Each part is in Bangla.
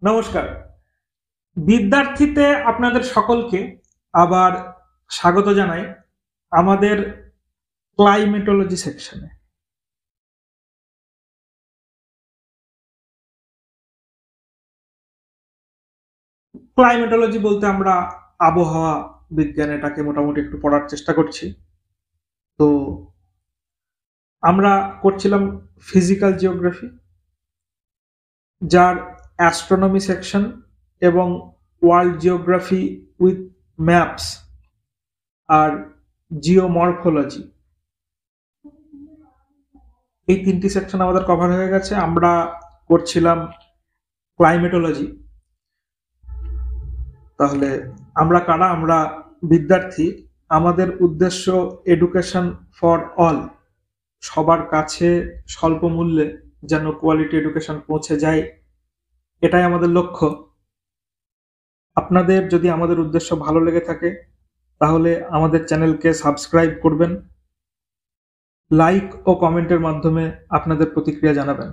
নমস্কার। বিদ্যার্থীতে আপনাদের সকলকে আবার স্বাগত জানাই আমাদের ক্লাইমেটোলজি সেকশনে। ক্লাইমেটোলজি বলতে আমরা আবহাওয়া বিজ্ঞান এটাকে মোটামুটি একটু পড়ার চেষ্টা করছি। তো আমরা করছিলাম ফিজিক্যাল জিওগ্রাফি, যার অ্যাস্ট্রোনমি সেকশন এবং ওয়ার্ল্ড জিওগ্রাফি উইথ ম্যাপস আর জিওমরফোলজি, এই তিনটি সেকশন আমাদের কভার হয়ে গেছে। আমরা করছিলাম ক্লাইমেটোলজি। তাহলে আমরা কারা? আমরা বিদ্যার্থী। আমাদের উদ্দেশ্য এডুকেশন ফর অল, সবার কাছে স্বল্প মূল্যে যেন কোয়ালিটি এডুকেশন পৌঁছে যায়, এটাই আমাদের লক্ষ্য। আপনাদের যদি আমাদের উদ্দেশ্য ভালো লেগে থাকে তাহলে আমাদের চ্যানেলকে সাবস্ক্রাইব করবেন, লাইক ও কমেন্টের মাধ্যমে আপনাদের প্রতিক্রিয়া জানাবেন।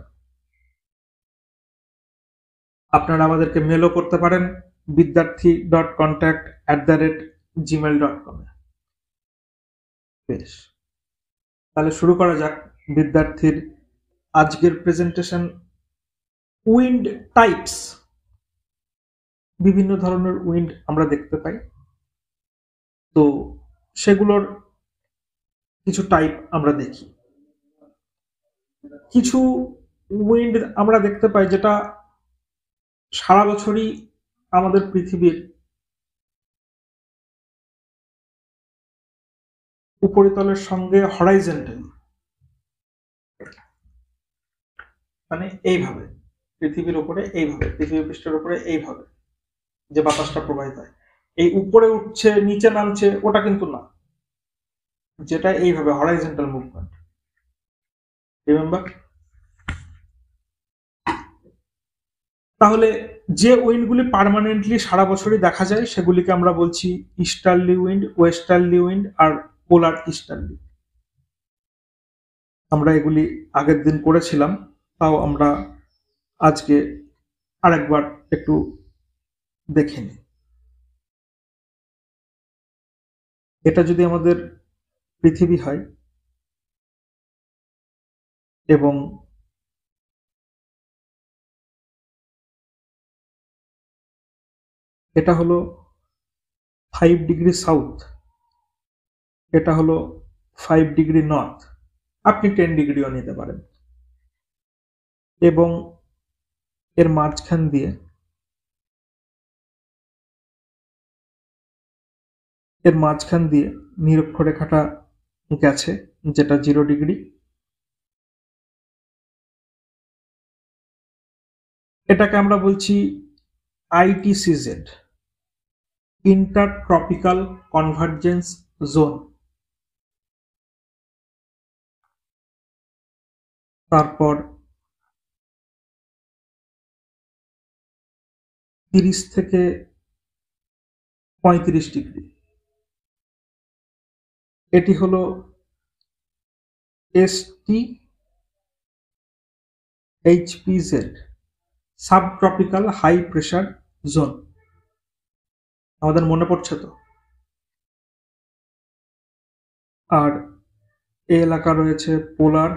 আপনারা আমাদেরকে মেলও করতে পারেন vidyarthi.contact@gmail.com এ। বেশ, তাহলে শুরু করা যাক বিদ্যার্থীর আজকের প্রেজেন্টেশন। Wind types. বিভিন্ন ধরনের উইন্ড আমরা দেখতে পাই, তো সেগুলোর কিছু টাইপ আমরা দেখি। কিছু উইন্ড আমরা দেখতে পাই যেটা সারা বছরই আমাদের পৃথিবীর উপরিতলের সঙ্গে হরাইজন্টাল, মানে এইভাবে পৃথিবীর উপরে, এইভাবে পৃথিবী পৃষ্ঠের উপরে এইভাবে যে বাতাসটা প্রবাহিত হয়, এই উপরে উঠছে নিচে নামছে ওটা কিন্তু না, যেটা এইভাবে হরাইজন্টাল মুভমেন্ট। রিমেম্বার? তাহলে যে উইন্ডগুলি পার্মানেন্টলি সারা বছরই দেখা যায় সেগুলিকে আমরা বলছি ইস্টার্লি উইন্ড, ওয়েস্টার্লি উইন্ড আর পোলার ইস্টার্লি। আমরা এগুলি আগের দিন করেছিলাম, তাও আমরা আজকে আরেকবার একটু দেখে নিই। এটা যদি আমাদের পৃথিবী হয় এবং এটা হলো 5 ডিগ্রি সাউথ, এটা হলো 5 ডিগ্রি নর্থ, আপনি 10 ডিগ্রিও নিতে পারেন, এবং এর মাঝখান দিয়ে নিরক্ষরেখাটা গেছে, যেটা 0 ডিগ্রি। এটাকে আমরা বলছি ITCZ, inter tropical convergence zone. তারপর 30 থেকে 35 ডিগ্রি, এটি হলো STHPZ, sub tropical high pressure zone. আমাদের মনে পড়ছে তো? আর এই এলাকা রয়েছে পোলার,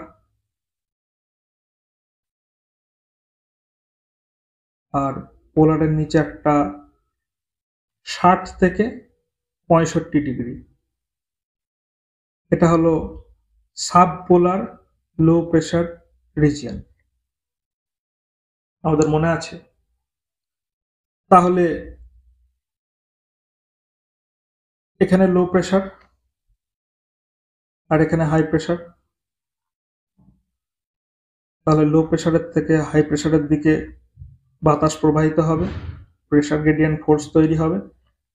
আর পোলারের নিচে একটা 60 থেকে 65 ডিগ্রি, এটা হলো সাব পোলার লো প্রেশার রিজিয়ন। আমাদের মনে আছে? তাহলে এখানে লো প্রেশার আর এখানে হাই প্রেশার, তাহলে লো প্রেশারের থেকে হাই প্রেশারের দিকে বাতাস প্রবাহিত হবে, প্রেশার গ্রেডিয়েন্ট ফোর্স তৈরি হবে,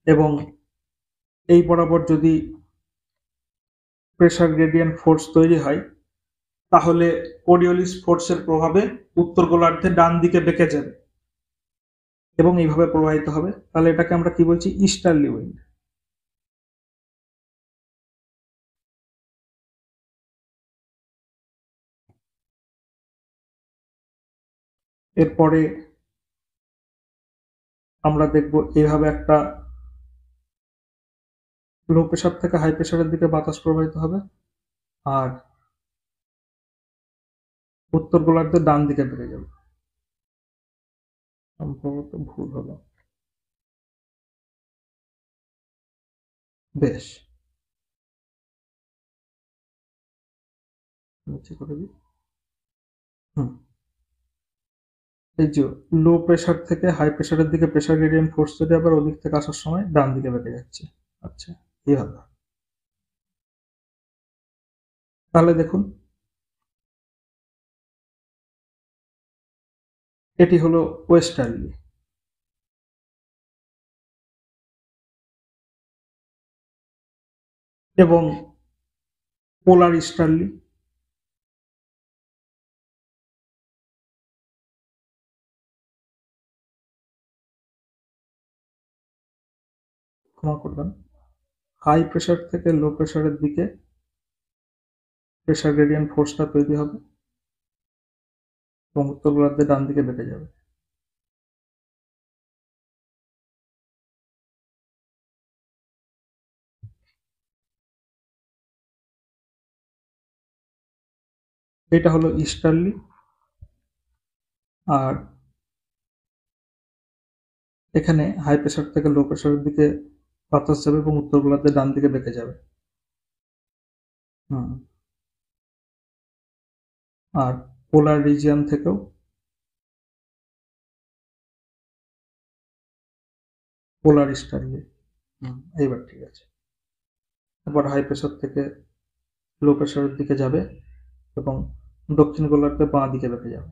এবং এই বরাবর যদি প্রেশার গ্রেডিয়েন্ট ফোর্স তৈরি হয় তাহলে কোরিওলিস ফোর্সের প্রভাবে উত্তর গোলার্ধে ডান দিকে বেঁকে যাবে এবং এইভাবে প্রবাহিত হবে। তাহলে এটাকে আমরা কি বলছি? Easterly wind. এরপরে আমরা দেখব এইভাবে একটা লো প্রেশার থেকে হাই প্রেশারের দিকে বাতাস প্রবাহিত হবে, আর উত্তর গোলার্ধের ডান দিকে বেড়ে যাবে। সম্ভবত ভুল হলো। বেশ, নিচে করে দিই। এই যে লো প্রেশার থেকে হাই প্রেশারের দিকে প্রেশার গ্রেডিয়েন্ট ফোর্স যদি আবার ওদিক থেকে আসার সময় ডান দিকে বেড়ে যাচ্ছে। আচ্ছা, এইভাবে। তাহলে দেখুন, এটি হলো ওয়েস্টার্লি, এবং পোলার ইস্টার্লি, ক্ষমা করবেন, হাই প্রেশার থেকে লো প্রেশারের দিকে প্রেশার গ্রেডিয়েন্ট ফোর্সটা তৈরি হবে এবং উত্তর গোলার্ধে ডান দিকে বেড়ে যাবে। এটা হলো ইস্টার্লি, আর এখানে হাই প্রেশার থেকে লো প্রেশারের দিকে বাতাস যাবে এবং উত্তর গোলার্ধে ডান দিকে বেঁকে যাবে। আর পোলার রিজিয়ন থেকেও পোলার ইস্টার্লি। এইবার ঠিক আছে। আবার হাই প্রেশার থেকে লো প্রেশারের দিকে যাবে এবং দক্ষিণ গোলার্ধে বাঁ দিকে বেঁকে যাবে।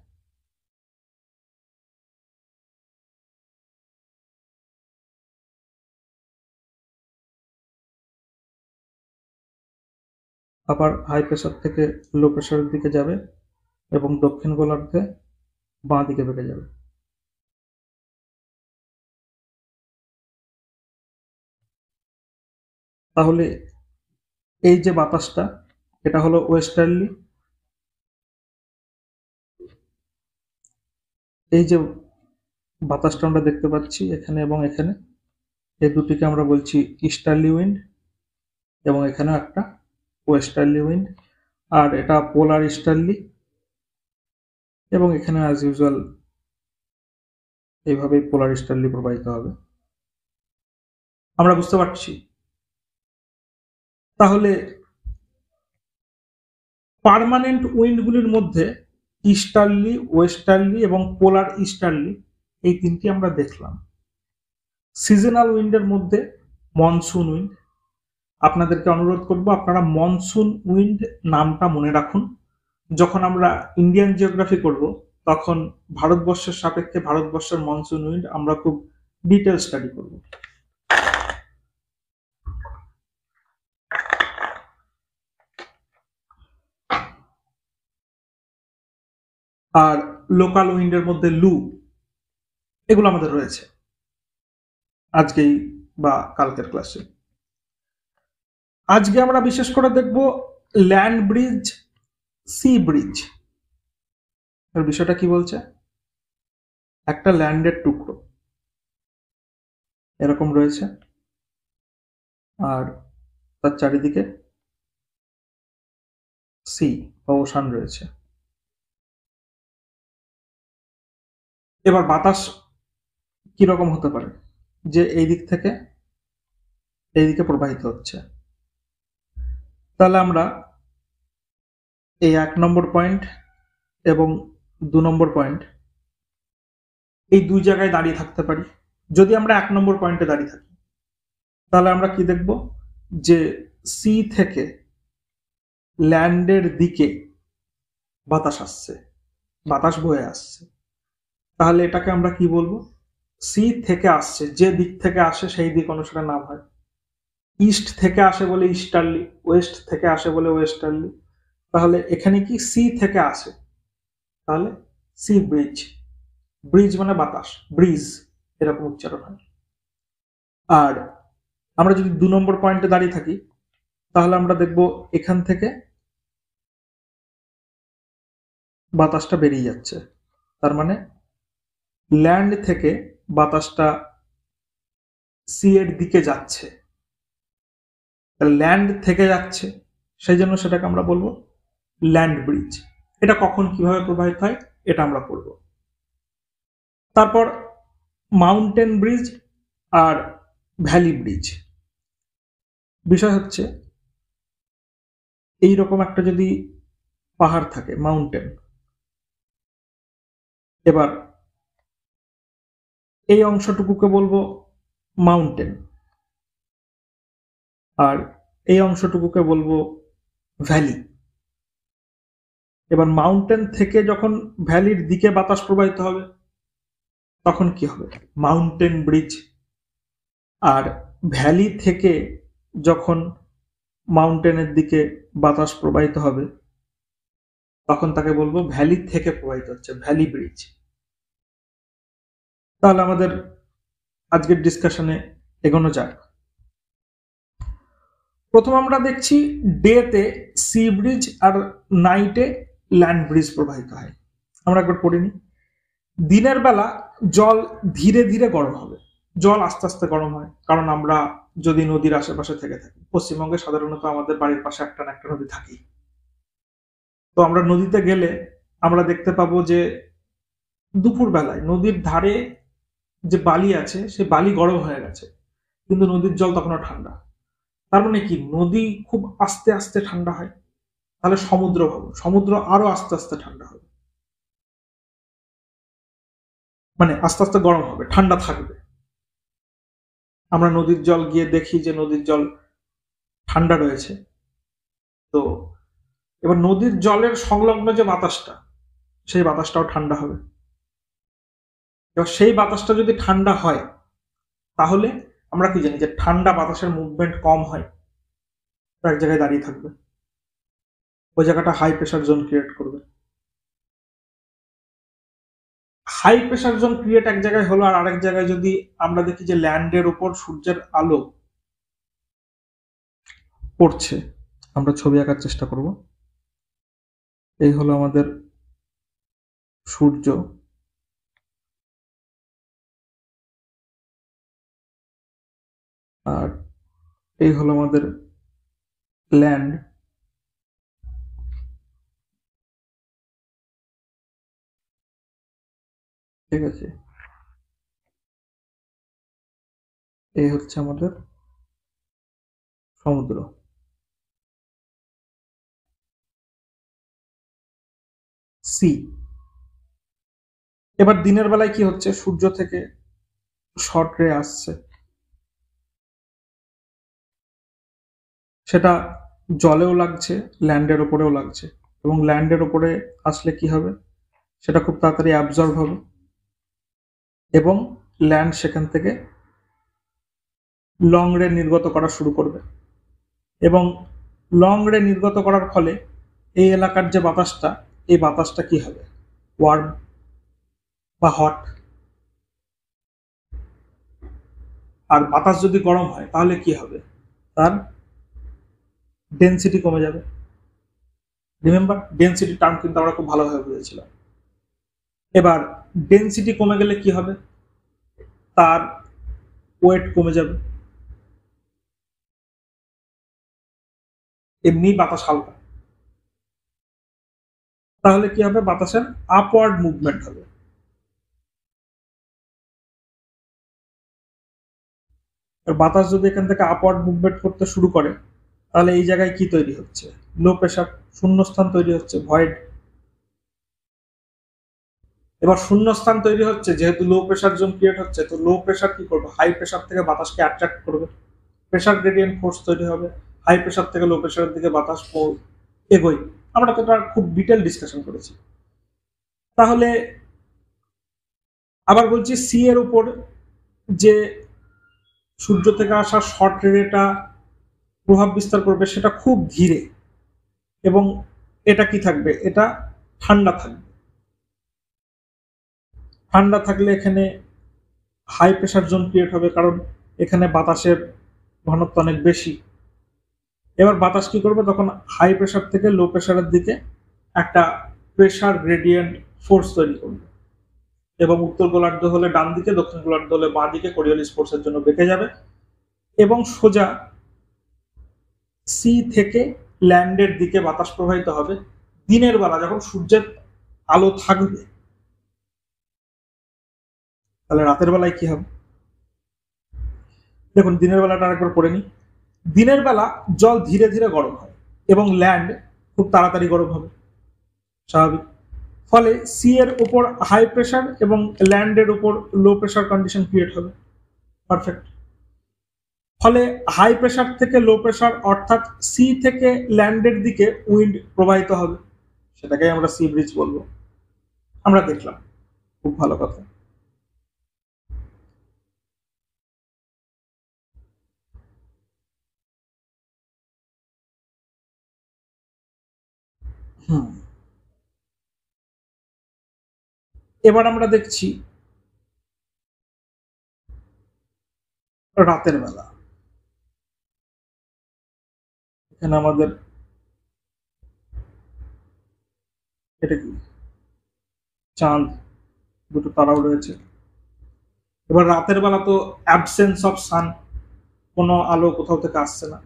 আবার হাই প্রেশার থেকে লো প্রেশারের দিকে যাবে এবং দক্ষিণ গোলার্ধে বাঁ দিকে বেঁকে যাবে। তাহলে এই যে বাতাসটা, এটা হলো ওয়েস্টার্লি। এই যে বাতাসটা আমরা দেখতে পাচ্ছি এখানে এবং এখানে, এই দুটিকে আমরা বলছি ইস্টার্লি উইন্ড, এবং এখানেও একটা ওয়েস্টার্লি উইন্ড, আর এটা পোলার ইস্টার্লি, এবং এখানে অ্যাজ ইউজুয়াল এইভাবেই পোলার ইস্টার্লি প্রবাহিত হবে। আমরা বুঝতে পারছি। তাহলে পার্মানেন্ট উইন্ডগুলির মধ্যে ইস্টার্লি, ওয়েস্টার্লি এবং পোলার ইস্টার্লি, এই তিনটি আমরা দেখলাম। সিজনাল উইন্ডের মধ্যে মনসুন উইন্ড। আপনাদেরকে অনুরোধ করব, আপনারা মনসুন উইন্ড নামটা মনে রাখুন। যখন আমরা ইন্ডিয়ান জিওগ্রাফি করব, তখন ভারতবর্ষের সাপেক্ষে ভারতবর্ষের মনসুন উইন্ড আমরা খুব ডিটেল স্টাডি করব। আর লোকাল উইন্ডের মধ্যে লু, এগুলো আমাদের রয়েছে আজকেই বা কালকের ক্লাসে। আজকে আমরা বিশেষ করে দেখব ল্যান্ড ব্রিজ, সি ব্রিজ। এর বিষয়টা কি বলছে? একটা ল্যান্ডের টুকরো এরকম রয়েছে, আর তার চারিদিকে সি বা ওশান রয়েছে। এবার বাতাস কিরকম হতে পারে? যে এই দিক থেকে এইদিকে প্রবাহিত হচ্ছে। তাহলে আমরা এই 1 নম্বর পয়েন্ট এবং 2 নম্বর পয়েন্ট, এই দুই জায়গায় দাঁড়িয়ে থাকতে পারি। যদি আমরা 1 নম্বর পয়েন্টে দাঁড়িয়ে থাকি, তাহলে আমরা কি দেখব? যে সি থেকে ল্যান্ডের দিকে বাতাস আসছে, বাতাস বয়ে আসছে। তাহলে এটাকে আমরা কি বলবো? সি থেকে আসছে, যে দিক থেকে আসে সেই দিক অনুসারে নাম হয়। ইস্ট থেকে আসে বলে ইস্টার্লি, ওয়েস্ট থেকে আসে বলে ওয়েস্টার্লি। তাহলে এখানে কি সি থেকে আসে, তাহলে সি ব্রিজ। ব্রিজ মানে বাতাস, ব্রিজ এরকম উচ্চারণ হয়। আর আমরা যদি 2 নম্বর পয়েন্টে দাঁড়িয়ে থাকি, তাহলে আমরা দেখব এখান থেকে বাতাসটা বেরিয়ে যাচ্ছে। তার মানে ল্যান্ড থেকে বাতাসটা সি এর দিকে যাচ্ছে, ল্যান্ড থেকে যাচ্ছে, সেই জন্য সেটাকে আমরা বলবো ল্যান্ড ব্রিজ। এটা কখন কিভাবে প্রবাহিত হয় এটা আমরা পড়ব। তারপর মাউন্টেন ব্রিজ আর ভ্যালি ব্রিজ। বিষয় হচ্ছে এইরকম একটা যদি পাহাড় থাকে, মাউন্টেন, এবার এই অংশটুকুকে বলবো মাউন্টেন, আর এই অংশটুকুকে বলবো ভ্যালি। এবার মাউন্টেন থেকে যখন ভ্যালির দিকে বাতাস প্রবাহিত হবে তখন কি হবে? Mountain bridge. আর ভ্যালি থেকে যখন মাউন্টেনের দিকে বাতাস প্রবাহিত হবে তখন তাকে বলবো ভ্যালি থেকে প্রবাহিত হচ্ছে, ভ্যালি ব্রিজ। তাহলে আমাদের আজকের ডিসকাশনে এগোনো যাক। প্রথম আমরা দেখছি ডেতে সি ব্রিজ আর নাইটে ল্যান্ড ব্রিজ প্রবাহিত হয়। আমরা একবার পড়িনি। দিনের বেলা জল ধীরে ধীরে গরম হবে, জল আস্তে আস্তে গরম হয়, কারণ আমরা যদি নদীর আশেপাশে থেকে থাকি, পশ্চিমবঙ্গে সাধারণত আমাদের বাড়ির পাশে একটা না একটা নদী থাকেই, তো আমরা নদীতে গেলে আমরা দেখতে পাবো যে দুপুর বেলায় নদীর ধারে যে বালি আছে সে বালি গরম হয়ে গেছে, কিন্তু নদীর জল তখনও ঠান্ডা। তার মানে কি, নদী খুব আস্তে আস্তে ঠান্ডা হয়। তাহলে সমুদ্র ভাবো, সমুদ্র আরো আস্তে আস্তে ঠান্ডা হবে, মানে আস্তে আস্তে গরম হবে, ঠান্ডা থাকবে। আমরা নদীর জল গিয়ে দেখি যে নদীর জল ঠান্ডা রয়েছে। তো এবার নদীর জলের সংলগ্ন যে বাতাসটা, সেই বাতাসটাও ঠান্ডা হবে। এবার সেই বাতাসটা যদি ঠান্ডা হয় তাহলে আমরা কি জানি যে ঠান্ডা বাতাসের মুভমেন্ট কম হয়, এক জায়গায় দাঁড়িয়ে থাকবে, ওই জায়গাটা হাই প্রেশার জোন ক্রিয়েট করবে। হাই প্রেশার জোন ক্রিয়েট এক জায়গায় হলো, আর আরেক জায়গায় যদি আমরা দেখি যে ল্যান্ডের উপর সূর্যের আলো পড়ছে, আমরা ছবি আঁকার চেষ্টা করব। এই হলো আমাদের সূর্য, আর এই হলো আমাদের ল্যান্ড। ঠিক আছে, এই হচ্ছে আমাদের সমুদ্র। সি। এবার দিনের বেলায় কি হচ্ছে, সূর্য থেকে শর্ট রে আসছে, সেটা জলেও লাগছে, ল্যান্ডের ওপরেও লাগছে, এবং ল্যান্ডের ওপরে আসলে কি হবে, সেটা খুব তাড়াতাড়ি অ্যাবজর্ব হবে এবং ল্যান্ড সেখান থেকে লং রে নির্গত করা শুরু করবে। এবং লং রে নির্গত করার ফলে এই এলাকার যে বাতাসটা, এই বাতাসটা কি হবে, ওয়ার্ম বা হট। আর বাতাস যদি গরম হয় তাহলে কি হবে, তার ডেন্সিটি কমে যাবে। রিমেম্বার, ডেন্সিটি টার্ম কিন্তু আমরা খুব ভালোভাবে বুঝেছিলাম। এবার ডেন্সিটি কমে গেলে কি হবে, তার ওয়েট কমে যাবে। এমনি বাতাস হালকা, তাহলে কি হবে, বাতাসের আপওয়ার্ড মুভমেন্ট হবে। আর বাতাস যদি এখান থেকে আপওয়ার্ড মুভমেন্ট করতে শুরু করে তাহলে এই জায়গায় কি তৈরি হচ্ছে, লো প্রেশার, শূন্যস্থান তৈরি হচ্ছে, ভয়েড। এবার শূন্যস্থান তৈরি হচ্ছে, যেহেতু লো প্রেশার জোন ক্রিয়েট হচ্ছে, তো লো প্রেশার কি করবে, হাই প্রেশার থেকে বাতাসকে অ্যাট্রাক্ট করবে, প্রেশার গ্রেডিয়েন্ট ফোর্স তৈরি হবে, হাই প্রেশার থেকে লো প্রেশারের দিকে বাতাস এগোয়। আমরা তো এটা খুব ডিটেল ডিসকাশন করেছি। তাহলে আবার বলছি, সি এর উপর যে সূর্য থেকে আসা শর্ট রেটা প্রভাব বিস্তার করবে সেটা খুব ধীরে, এবং এটা কি থাকবে, এটা ঠান্ডা থাকবে। ঠান্ডা থাকলে এখানে হাই প্রেশার জোন ক্রিয়েট হবে, কারণ এখানে বাতাসের ঘনত্ব অনেক বেশি। এবার বাতাস কি করবে, তখন হাই প্রেশার থেকে লো প্রেশারের দিকে একটা প্রেশার গ্রেডিয়েন্ট ফোর্স তৈরি করবে, এবং উত্তর গোলার্ধ হলে ডান দিকে, দক্ষিণ গোলার্ধ হলে বাঁ দিকে কোরিওলিস ফোর্সের জন্য বেঁকে যাবে এবং সোজা সি থেকে ল্যান্ডের দিকে বাতাস প্রবাহিত হবে। দিনের বেলা যখন সূর্যের আলো থাকবে, তাহলে রাতের বেলায় কি হবে? দেখুন দিনের বেলাটা আরেকবার পড়ে নি। দিনের বেলা জল ধীরে ধীরে গরম হয় এবং ল্যান্ড খুব তাড়াতাড়ি গরম হবে, স্বাভাবিক। ফলে সি এর উপর হাই প্রেসার এবং ল্যান্ডের উপর লো প্রেসার কন্ডিশন ক্রিয়েট হবে। পারফেক্ট। ফলে হাই প্রেসার থেকে লো প্রেসার অর্থাৎ সি থেকে ল্যান্ডের দিকে উইন্ড প্রবাহিত হবে, সেটাকে আমরা সি ব্রিজ বলবো। আমরা দেখলাম, খুব ভালো কথা। এবার আমরা দেখছি রাতের বেলা। এখানে আমাদের এটা কি চাঁদ, দুটো তারাও রয়েছে। এবার রাতের বেলা তো অ্যাবসেন্স অফ সান, কোনো আলো কোথাও থেকে আসছে না।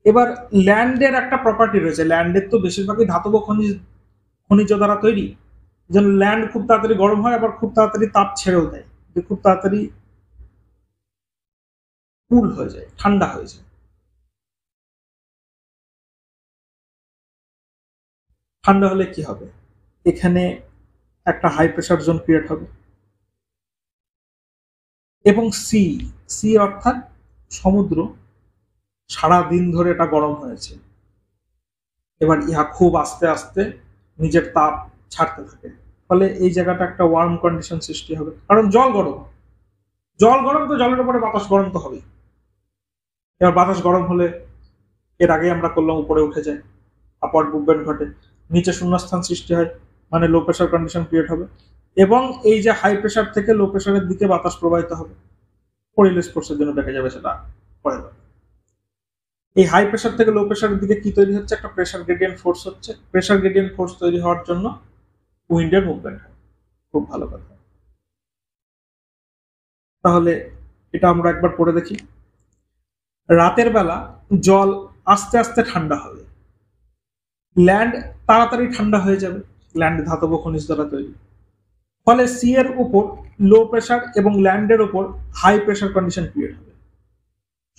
এবার ল্যান্ডের একটা প্রপার্টি রয়েছে, ল্যান্ডের তো বেশিরভাগই ধাতব খনিজ দ্বারা তৈরি, যেন ল্যান্ড খুব তাড়াতাড়ি গরম হয় আবার খুব তাড়াতাড়ি তাপ ছেড়েও দেয়, যে খুব তাড়াতাড়ি কুল হয়ে যায়, ঠান্ডা হয়ে যায়। ঠান্ডা হলে কি হবে? এখানে একটা হাই প্রেসার জোন ক্রিয়েট হবে এবং সি, সি অর্থাৎ সমুদ্র, সারা দিন ধরে এটা গরম হয়েছে। এবার ইহা খুব আস্তে আস্তে নিজের তাপ ছাড়তে থাকে, ফলে এই জায়গাটা একটা ওয়ার্ম কন্ডিশন সৃষ্টি হবে, কারণ জল গরম। জল গরম তো জলের উপরে বাতাস গরম তো হবেই। এবার বাতাস গরম হলে, এর আগে আমরা করলাম, উপরে উঠে যায়, আপওয়ার্ড মুভমেন্ট ঘটে, নিচে শূন্যস্থান সৃষ্টি হয়, মানে লো প্রেসার কন্ডিশন ক্রিয়েট হবে এবং এই যে হাই প্রেসার থেকে লো প্রেসারের দিকে বাতাস প্রবাহিত হবে, কোরিওলিস ফোর্সের জন্য বেঁকে যাবে, সেটা পরে যাবে। এই হাই প্রেসার থেকে লো প্রেসারের দিকে কি তৈরি হচ্ছে? একটা প্রেসার গ্রেডিয়েন্ট ফোর্স হচ্ছে। প্রেসার গ্রেডিয়েন্ট ফোর্স তৈরি হওয়ার জন্য উইন্ডের মুভমেন্ট হয়। খুব ভালো কথা। তাহলে এটা আমরা একবার পড়ে দেখি। রাতের বেলা জল আস্তে আস্তে ঠান্ডা হবে, ল্যান্ড তাড়াতাড়ি ঠান্ডা হয়ে যাবে, ল্যান্ড ধাতব খনিজ দ্বারা তৈরি। ফলে সি এর উপর লো প্রেসার এবং ল্যান্ডের উপর হাই প্রেসার কন্ডিশন ক্রিয়েট হবে।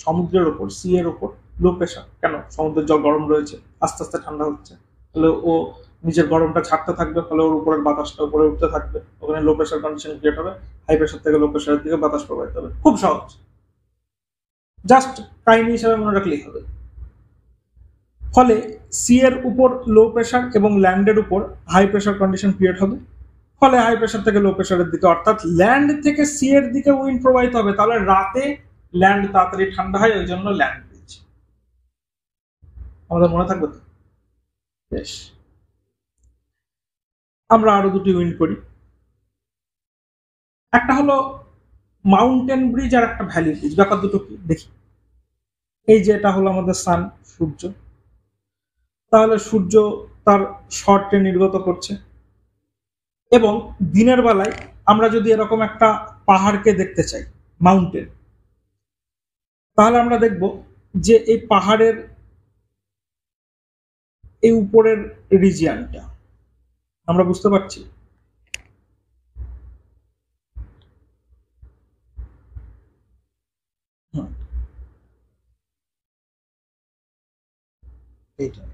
সমুদ্রের উপর, সি এর উপর লো প্রেসার, কেন? সমুদ্রের জল গরম রয়েছে, আস্তে আস্তে ঠান্ডা হচ্ছে, ফলে ও নিজের গরমটা ছাড়তে থাকবে, ফলে ওর উপরের বাতাসটা উপরে উঠতে থাকবে, ওখানে লো প্রেসার কন্ডিশন ক্রিয়েট হবে, হাই প্রেসার থেকে লো প্রেসারের দিকে বাতাস প্রবাহিত হবে। খুব সহজ, জাস্ট কাহিনী হিসাবে মনে রাখলেই হবে। ফলে সি এর উপর লো প্রেসার এবং ল্যান্ডের উপর হাই প্রেসার কন্ডিশন ক্রিয়েট হবে, ফলে হাই প্রেসার থেকে লো প্রেসারের দিকে অর্থাৎ ল্যান্ড থেকে সি এর দিকে উইন্ড প্রবাহিত হবে। তাহলে রাতে ল্যান্ড তাড়াতাড়ি ঠান্ডা হয়, ওই জন্য ল্যান্ড ব্রিজ। আমাদের মনে থাকবে তো? বেশ, আমরা আরো দুটি উইন্ড করি। একটা হলো মাউন্টেন ব্রিজ আর একটা ভ্যালি ব্রিজ। ব্যাপার দুটো কি দেখি। এই যে এটা হলো আমাদের সান, সূর্য। তাহলে সূর্য তার শর্টে নির্গত করছে এবং দিনের বেলায় আমরা যদি এরকম একটা পাহাড়কে দেখতে চাই, মাউন্টেন, তাহলে আমরা দেখব যে এই পাহাড়ের এই উপরের রিজিয়ানটা আমরা বুঝতে পারছি। এইটা,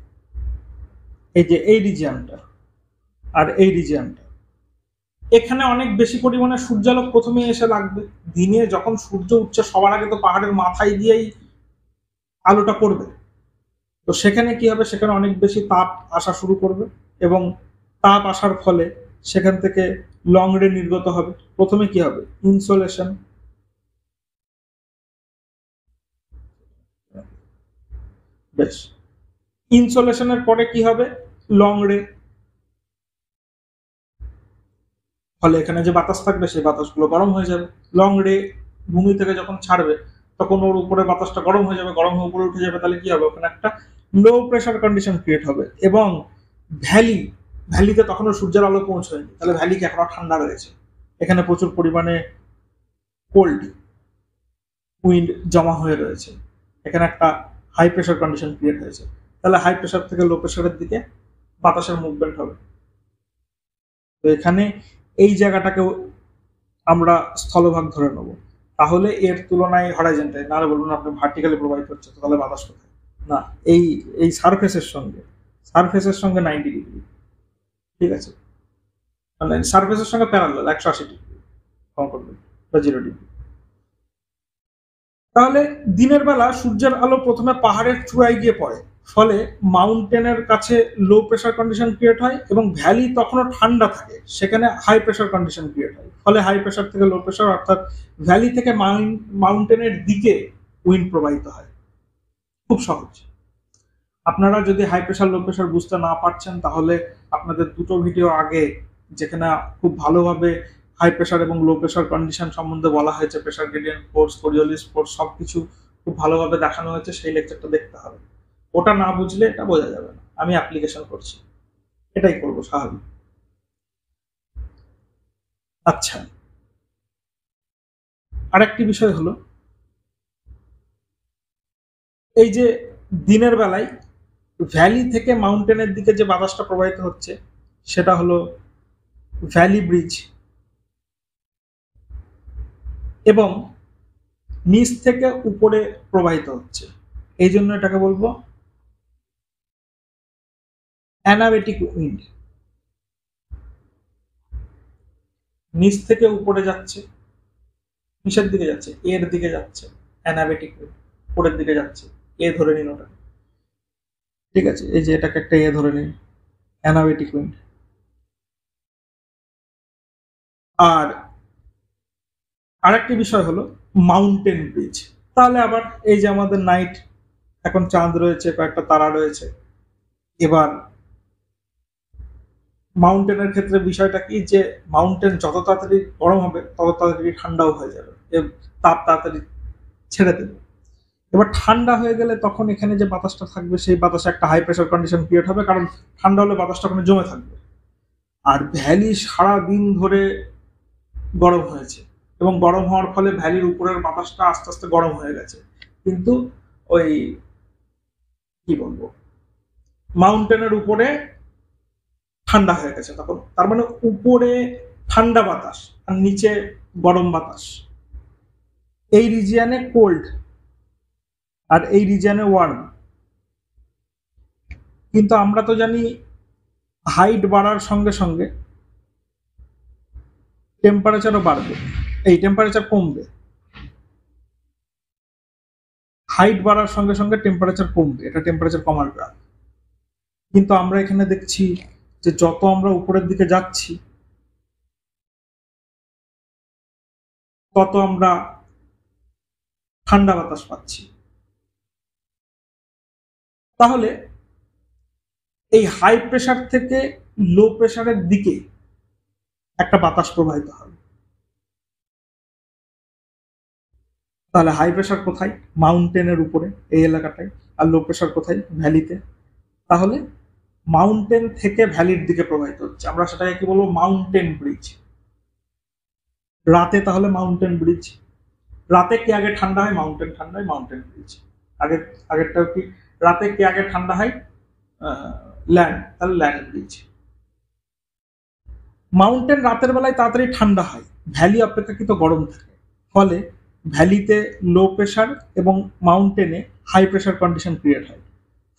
এই যে এই রিজিয়ানটা আর এই রিজিয়ানটা, এখানে অনেক বেশি পরিমাণে সূর্যালোক প্রথমে এসে লাগবে। দিনে যখন সূর্য উঠছে সবার আগে তো পাহাড়ের মাথায় দিয়েই আলোটা পড়বে, তো সেখানে কি হবে? সেখানে অনেক বেশি তাপ আসা শুরু করবে এবং তাপ আসার ফলে সেখান থেকে লং রে নির্গত হবে। প্রথমে কি হবে? ইনসোলেশন, বেশ। ইনসোলেশনের পরে কি হবে? লং রে। ফলে এখানে যে বাতাস থাকবে সেই বাতাসগুলো গরম হয়ে যাবে। লং রে ভূমি থেকে যখন ছাড়বে তখন ওর উপরে বাতাসটা গরম হয়ে যাবে, গরম হয়ে উপরে উঠে যাবে। তাহলে কি হবে? ওখানে একটা লো প্রেসার কন্ডিশন ক্রিয়েট হবে এবং ভ্যালিতে তখনও সূর্যের আলো পৌঁছয়নি, তাহলে ভ্যালি কি এখনো ঠান্ডা রয়েছে এখানে প্রচুর পরিমাণে কোল্ড উইন্ড জমা হয়ে রয়েছে, এখানে একটা হাই প্রেশার কন্ডিশন ক্রিয়েট হয়েছে, তাহলে হাই প্রেশার থেকে লো প্রেশারের দিকে বাতাসের মুভমেন্ট হবে। তো এখানে এই জায়গাটাকেও আমরা স্থলভাগ ধরে নেব, তাহলে এর তুলনায় হরাইজন্টাল, নাহলে বলুন আপনি ভার্টিক্যালি প্রবাহিত হচ্ছে, তাহলে বাতাস কোথায়? না, এই এই সারফেসের সঙ্গে 90 ডিগ্রি, ঠিক আছে, মানে সারফেসের সঙ্গে প্যারালাল 180 ডিগ্রি কম করবেন বা 0 ডিগ্রি। তাহলে দিনের বেলা সূর্যের আলো প্রথমে পাহাড়ের চূড়ায় গিয়ে পড়ে, ফলে মাউন্টেনের কাছে লো প্রেশার কন্ডিশন ক্রিয়েট হয় এবং ভ্যালি তখনও ঠান্ডা থাকে, সেখানে হাই প্রেশার কন্ডিশন ক্রিয়েট হয়, ফলে হাই প্রেশার থেকে লো প্রেশার অর্থাৎ ভ্যালি থেকে মাউন্টেনের দিকে উইন্ড প্রবাহিত হয়। খুব সহজ। আপনারা যদি হাই প্রেশার লো প্রেশার বুঝতে না পারছেন, তাহলে আপনাদের দুটো ভিডিও আগে যেখানে খুব ভালোভাবে হাই প্রেশার এবং লো প্রেশার কন্ডিশন সম্বন্ধে বলা হয়েছে, pressure gradient force, Coriolis force, সবকিছু খুব ভালোভাবে দেখানো হয়েছে, সেই লেকচারটা দেখতে হবে। ওটা না বুঝলে এটা বোঝা যাবে না। আমি অ্যাপ্লিকেশন করছি, এটাই করবো স্বাভাবিক। আচ্ছা, আরেকটি বিষয় হলো, এই যে দিনের বেলায় ভ্যালি থেকে মাউন্টেনের দিকে যে বাতাসটা প্রবাহিত হচ্ছে, সেটা হলো ভ্যালি ব্রিজ, এবং নিচ থেকে উপরে প্রবাহিত হচ্ছে, এই জন্য এটাকে বলবো অ্যানাবেটিক উইন্ড। নিচ থেকে উপরে যাচ্ছে, নিচের দিকে যাচ্ছে, এর দিকে যাচ্ছে, অ্যানাবেটিক উইন্ড। উপরের দিকে যাচ্ছে, এ ধরে নিন ওটা, ঠিক আছে, এই যে এটাকে একটা এ ধরে নিন, অ্যানাবেটিক উইন্ড। আর আরেকটি বিষয় হলো মাউন্টেন ব্রিজ। তাহলে আবার এই যে আমাদের নাইট, এখন চাঁদ রয়েছে, কয়েকটা তারা রয়েছে, এবার মাউন্টেনের ক্ষেত্রে বিষয়টা কি, যে মাউন্টেন যত তাড়াতাড়ি গরম হবে তত তাড়াতাড়ি ঠান্ডাও হয়ে যাবে, তাপ তাড়াতাড়ি ছেড়ে দেবে। এবার ঠান্ডা হয়ে গেলে তখন এখানে যে বাতাসটা থাকবে, সেই বাতাসে একটা হাই প্রেশার কন্ডিশন ক্রিয়েট হবে, কারণ ঠান্ডা হলে বাতাসটা ওখানে জমে থাকবে। আর ভ্যালি সারা দিন ধরে গরম হয়েছে, এবং গরম হওয়ার ফলে ভ্যালির উপরের বাতাসটা আস্তে আস্তে গরম হয়ে গেছে, কিন্তু ওই কি বলবো, মাউন্টেনের উপরে ঠান্ডা হয়ে গেছে তখন, তার মানে উপরে ঠান্ডা বাতাস আর নিচে গরম বাতাস। এই রিজিয়নে কোল্ড আর এই রিজিয়নে ওয়ার্ম। কিন্তু আমরা তো জানি হাইট বাড়ার সঙ্গে সঙ্গে টেম্পারেচারও বাড়বে, এই টেম্পারেচার কমবে। হাইট বাড়ার সঙ্গে সঙ্গে টেম্পারেচার কমবে, এটা টেম্পারেচার কমার গ্রাফ। কিন্তু আমরা এখানে দেখছি যে যত আমরা উপরের দিকে যাচ্ছি, তত আমরা ঠান্ডা বাতাস পাচ্ছি। তাহলে এই হাই প্রেশার থেকে লো প্রেশারের দিকে একটা বাতাস প্রবাহিত হবে। তাহলে হাই প্রেশার কোথায়? মাউন্টেনের উপরে, এই এলাকাটায়। আর লো প্রেশার কোথায়? ভ্যালিতে। তাহলে মাউন্টেন থেকে ভ্যালির দিকে প্রবাহিত হচ্ছে, আমরা সেটাকে কি বলবো? Mountain bridge. রাতে তাহলে মাউন্টেন ব্রিজ, রাতে কে আগে ঠান্ডা হয়? মাউন্টেন ঠান্ডা হয়, মাউন্টেন ব্রিজ। আগেরটাও কি, রাতে কে আগে ঠান্ডা হয়? ল্যান্ড, তাহলে ল্যান্ড ব্রিজ। মাউন্টেন রাতের বেলায় তাড়াতাড়ি ঠান্ডা হয়, ভ্যালি অপেক্ষাকৃত গরম থাকে, ফলে ভ্যালিতে লো প্রেশার এবং মাউন্টেনে হাই প্রেশার কন্ডিশন ক্রিয়েট হয়,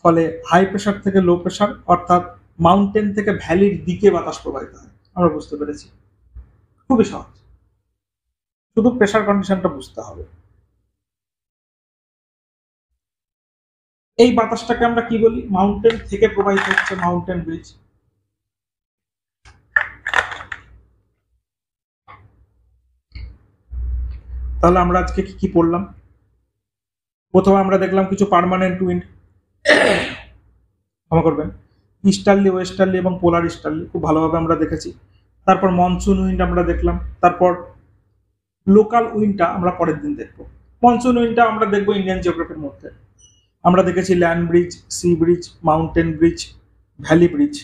ফলে হাই প্রেশার থেকে লো প্রেশার অর্থাৎ মাউন্টেন থেকে ভ্যালির দিকে বাতাস প্রবাহিত হয়। আমরা বুঝতে পেরেছি, খুবই সহজ, শুধু প্রেশার কন্ডিশনটা বুঝতে হবে। এই বাতাসটাকে আমরা কি বলি? মাউন্টেন থেকে প্রবাহিত হচ্ছে, মাউন্টেন ব্রিজ। তাহলে আমরা আজকে কি কি পড়লাম? প্রথমে আমরা দেখলাম কিছু পার্মানেন্ট উইন্ড, ক্ষমা করবেন, ইস্টার্লি, ওয়েস্টার্লি এবং পোলার ইস্টার্লি, খুব ভালোভাবে আমরা দেখেছি। তারপর মনসুন উইন্ড আমরা দেখলাম, তারপর লোকাল উইন্ডটা আমরা পরের দিন দেখবো। মনসুন উইন্ডটা আমরা দেখবো ইন্ডিয়ান জিওগ্রাফির মধ্যে। আমরা দেখেছি land bridge, sea bridge, mountain bridge, valley bridge.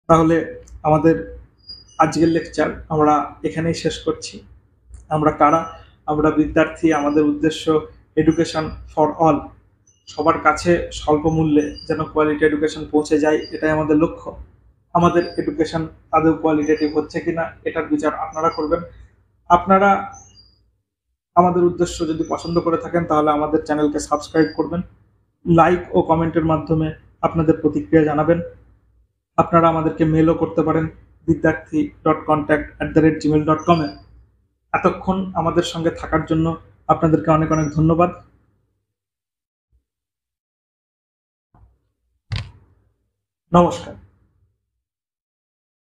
তাহলে আমাদের আজকের লেকচার আমরা এখানেই শেষ করছি। আমরা কারা? আমরা বিদ্যার্থী। আমাদের উদ্দেশ্য এডুকেশন ফর অল, সবার কাছে স্বল্প মূল্যে যেন কোয়ালিটি এডুকেশন পৌঁছে যায়, এটাই আমাদের লক্ষ্য। আমাদের এডুকেশন আদৌ কোয়ালিটেটিভ হচ্ছে কিনা এটার বিচার আপনারা করবেন। আপনারা আমাদের উদ্দেশ্য যদি পছন্দ করে থাকেন তাহলে আমাদের চ্যানেলকে সাবস্ক্রাইব করবেন, লাইক ও কমেন্টের মাধ্যমে আপনাদের প্রতিক্রিয়া জানাবেন। আপনারা আমাদেরকে মেলও করতে পারেন vidyarthi.contact@gmail.com এ। এতক্ষণ আমাদের সঙ্গে থাকার জন্য আপনাদেরকে অনেক অনেক ধন্যবাদ। নমস্কার।